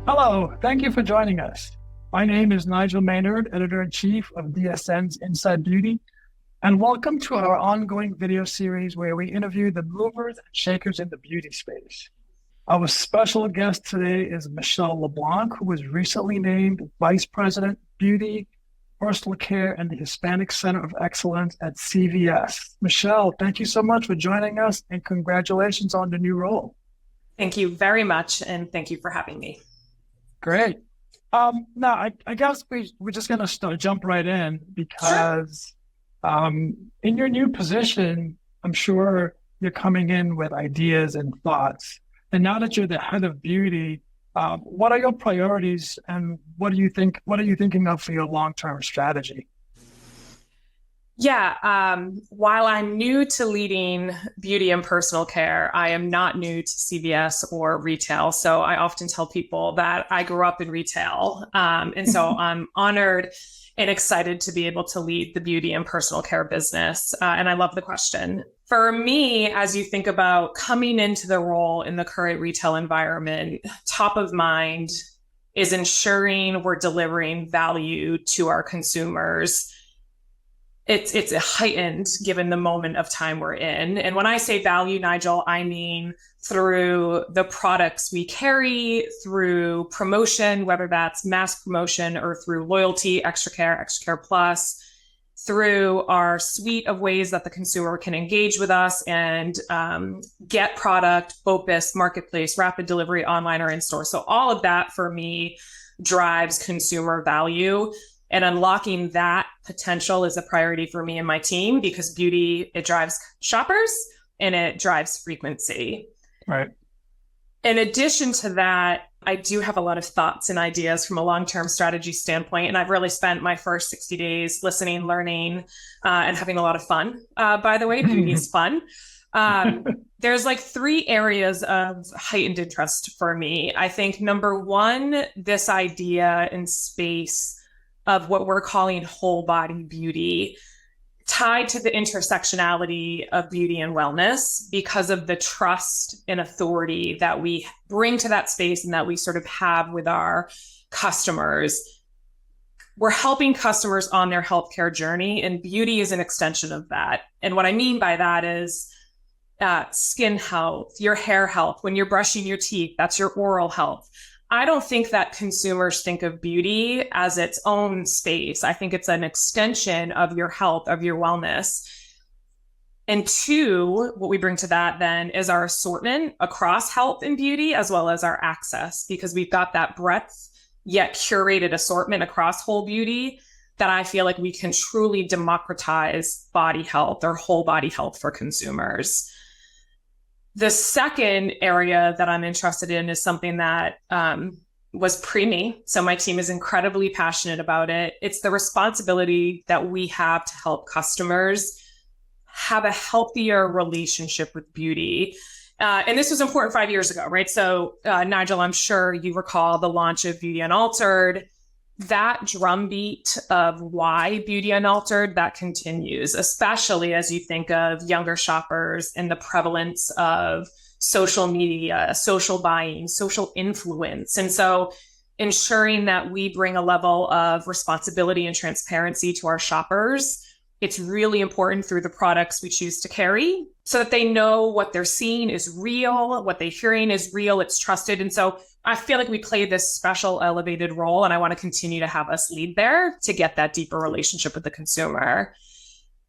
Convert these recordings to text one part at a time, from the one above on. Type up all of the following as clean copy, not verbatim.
Hello, thank you for joining us. My name is Nigel Maynard, Editor-in-Chief of DSN's Inside Beauty, and welcome to our ongoing video series where we interview the movers and shakers in the beauty space. Our special guest today is Michelle LeBlanc, who was recently named Vice President, Beauty, Personal Care, and the Hispanic Center of Excellence at CVS. Michelle, thank you so much for joining us, and congratulations on the new role. Thank you very much, and thank you for having me. Great. Now, I guess we're just going to jump right in because in your new position, I'm sure you're coming in with ideas and thoughts. And now that you're the head of beauty, what are your priorities and what are you thinking of for your long-term strategy? Yeah, while I'm new to leading beauty and personal care, I am not new to CVS or retail. So I often tell people that I grew up in retail. And so I'm honored and excited to be able to lead the beauty and personal care business. And I love the question. For me, as you think about coming into the role in the current retail environment, top of mind is ensuring we're delivering value to our consumers. It's heightened given the moment of time we're in. And when I say value, Nigel, I mean through the products we carry, through promotion, whether that's mass promotion or through loyalty, Extra Care Plus, through our suite of ways that the consumer can engage with us and get product, BOPIS, marketplace, rapid delivery, online or in store. So all of that for me drives consumer value. And unlocking that potential is a priority for me and my team because beauty, it drives shoppers and it drives frequency. Right. In addition to that, I do have a lot of thoughts and ideas from a long-term strategy standpoint. And I've really spent my first 60 days listening, learning, and having a lot of fun. By the way, beauty is fun. There's like 3 areas of heightened interest for me. I think number one, this idea in space of what we're calling whole body beauty, tied to the intersectionality of beauty and wellness because of the trust and authority that we bring to that space and that we sort of have with our customers. We're helping customers on their healthcare journey, and beauty is an extension of that. And what I mean by that is skin health, your hair health, when you're brushing your teeth, that's your oral health. I don't think that consumers think of beauty as its own space. I think it's an extension of your health, of your wellness. And 2, what we bring to that then is our assortment across health and beauty, as well as our access, because we've got that breadth yet curated assortment across whole beauty that I feel like we can truly democratize body health or whole body health for consumers. The second area that I'm interested in is something that was pre-me. So my team is incredibly passionate about it. It's the responsibility that we have to help customers have a healthier relationship with beauty. And this was important 5 years ago, right? So Nigel, I'm sure you recall the launch of Beauty Unaltered. That drumbeat of why Beauty Unaltered, that continues, especially as you think of younger shoppers and the prevalence of social media, social buying, social influence. And so ensuring that we bring a level of responsibility and transparency to our shoppers, it's really important through the products we choose to carry so that they know what they're seeing is real, what they're hearing is real, it's trusted. And so I feel like we play this special elevated role, and I want to continue to have us lead there to get that deeper relationship with the consumer.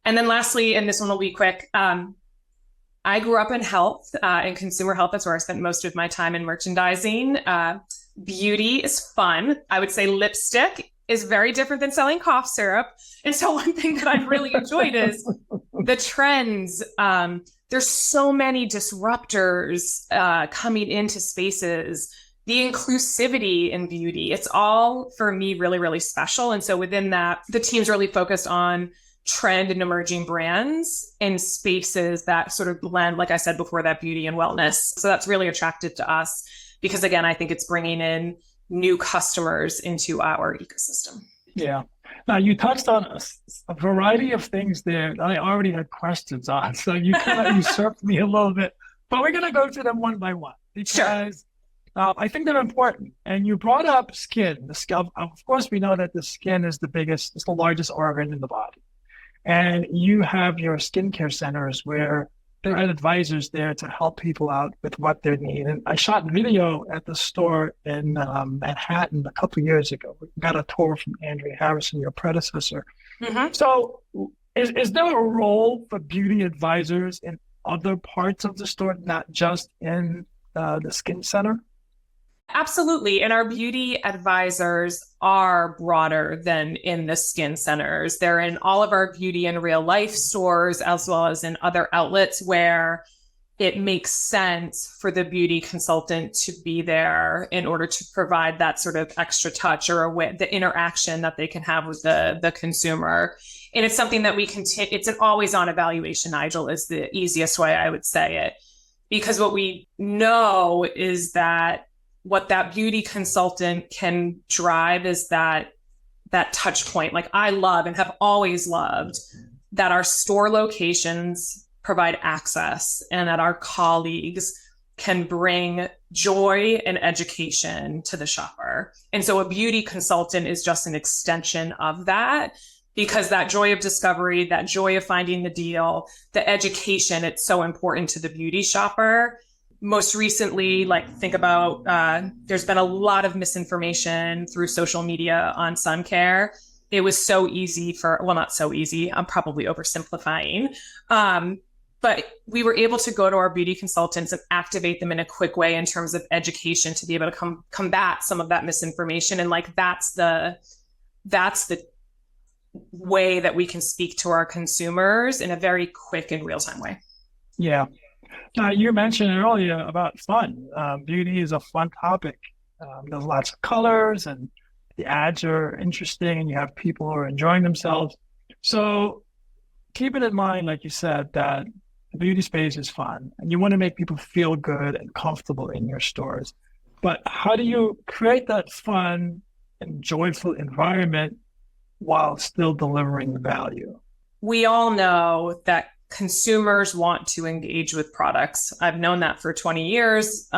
And then lastly, and this one will be quick, I grew up in health and consumer health. That's where I spent most of my time in merchandising. Beauty is fun. I would say lipstick is very different than selling cough syrup. And so one thing that I've really enjoyed is the trends. There's so many disruptors coming into spaces, the inclusivity in beauty. It's all, for me, really, really special. And so within that, the team's really focused on trend and emerging brands in spaces that sort of blend, like I said before, that beauty and wellness. So that's really attractive to us because, again, I think it's bringing in new customers into our ecosystem. Yeah. Now, you touched on a variety of things there that I already had questions on. So you kind of usurped me a little bit, but we're going to go through them one by one because I think they're important. And you brought up skin. The skin, of course, we know that the skin is it's the largest organ in the body. And you have your skincare centers where there are advisors there to help people out with what they need. And I shot video at the store in Manhattan a couple of years ago. We got a tour from Andrea Harrison, your predecessor. Mm-hmm. So is there a role for beauty advisors in other parts of the store, not just in the skin center? Absolutely. And our beauty advisors are broader than in the skin centers. They're in all of our beauty and real life stores, as well as in other outlets where it makes sense for the beauty consultant to be there in order to provide that sort of extra touch or the interaction that they can have with the consumer. And it's something that we continue. It's an always on evaluation, Nigel, is the easiest way I would say it. Because what we know is that what that beauty consultant can drive is that touch point. Like I love and have always loved that our store locations provide access and that our colleagues can bring joy and education to the shopper. And so a beauty consultant is just an extension of that, because that joy of discovery, that joy of finding the deal, the education, it's so important to the beauty shopper. Most recently, think about, there's been a lot of misinformation through social media on sun care. It was so easy not so easy, I'm probably oversimplifying. But we were able to go to our beauty consultants and activate them in a quick way in terms of education to be able to combat some of that misinformation. And that's the way that we can speak to our consumers in a very quick and real-time way. Yeah. You mentioned earlier about fun. Beauty is a fun topic. There's lots of colors and the ads are interesting and you have people who are enjoying themselves. So keeping in mind, like you said, that the beauty space is fun and you want to make people feel good and comfortable in your stores. But how do you create that fun and joyful environment while still delivering value? We all know that consumers want to engage with products. I've known that for 20 years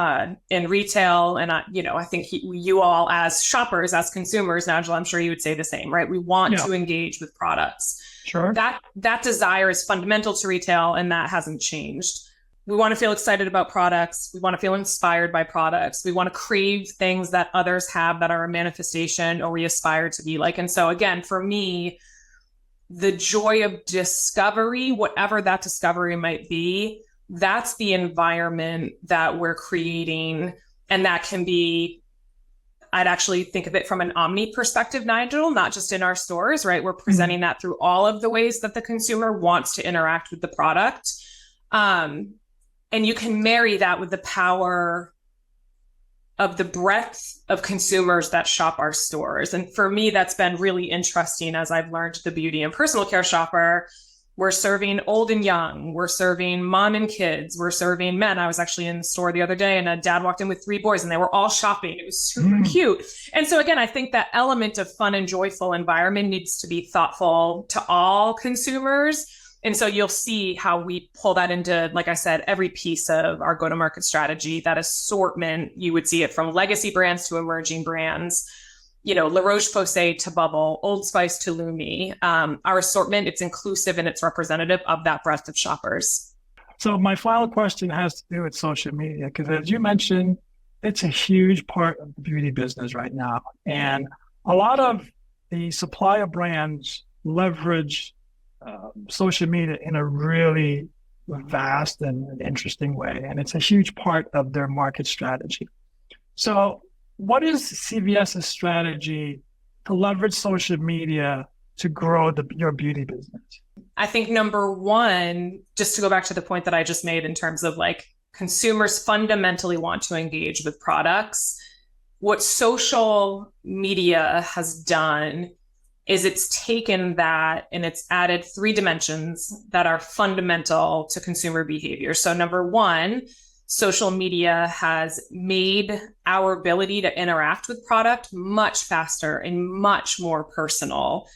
in retail. And I think you all as shoppers, as consumers, Nigel, I'm sure you would say the same, right? We want to engage with products. Sure. That desire is fundamental to retail and that hasn't changed. We want to feel excited about products. We want to feel inspired by products. We want to crave things that others have that are a manifestation or we aspire to be like. And so again, for me, the joy of discovery, whatever that discovery might be, that's the environment that we're creating. And that can be, I'd actually think of it from an omni perspective, Nigel, not just in our stores, right? We're presenting that through all of the ways that the consumer wants to interact with the product. And you can marry that with the power of the breadth of consumers that shop our stores. And for me, that's been really interesting as I've learned the beauty and personal care shopper. We're serving old and young. We're serving mom and kids. We're serving men. I was actually in the store the other day and a dad walked in with 3 boys and they were all shopping. It was super cute. And so again, I think that element of fun and joyful environment needs to be thoughtful to all consumers. And so you'll see how we pull that into, like I said, every piece of our go-to-market strategy, that assortment. You would see it from legacy brands to emerging brands, La Roche-Posay to Bubble, Old Spice to Lumi. Our assortment, it's inclusive and it's representative of that breadth of shoppers. So my final question has to do with social media, because as you mentioned, it's a huge part of the beauty business right now. And a lot of the supplier brands leverage social media in a really vast and interesting way. And it's a huge part of their market strategy. So what is CVS's strategy to leverage social media to grow your beauty business? I think number one, just to go back to the point that I just made in terms of consumers fundamentally want to engage with products. What social media has done is it's taken that and it's added 3 dimensions that are fundamental to consumer behavior. So number one, social media has made our ability to interact with product much faster and much more personal.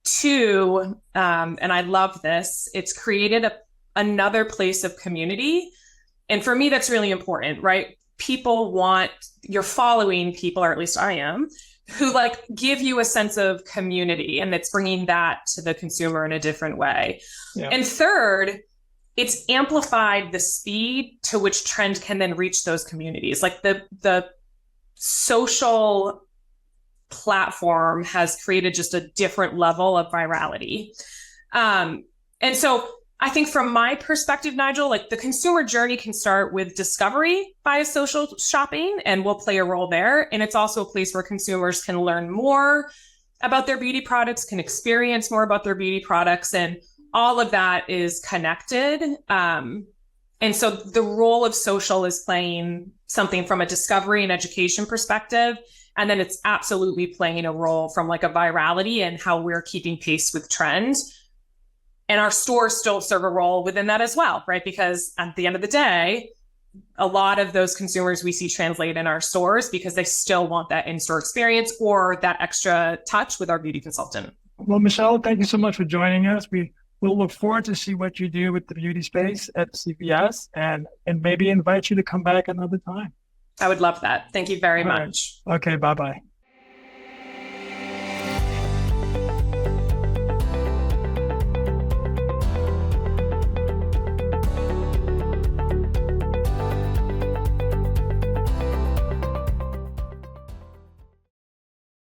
2, and I love this, it's created another place of community. And for me, that's really important, right? you're following people, or at least I am, who like give you a sense of community, and it's bringing that to the consumer in a different way. Yeah. And third, it's amplified the speed to which trend can then reach those communities. Like the social platform has created just a different level of virality. And so I think from my perspective, Nigel, like the consumer journey can start with discovery via social shopping, and will play a role there. And it's also a place where consumers can learn more about their beauty products, can experience more about their beauty products, and all of that is connected. And so the role of social is playing something from a discovery and education perspective. And then it's absolutely playing a role from like a virality and how we're keeping pace with trends. And our stores still serve a role within that as well, right? Because at the end of the day, a lot of those consumers we see translate in our stores because they still want that in-store experience or that extra touch with our beauty consultant. Well, Michelle, thank you so much for joining us. We'll look forward to see what you do with the beauty space at CVS, and maybe invite you to come back another time. I would love that. Thank you very much. Okay, bye-bye.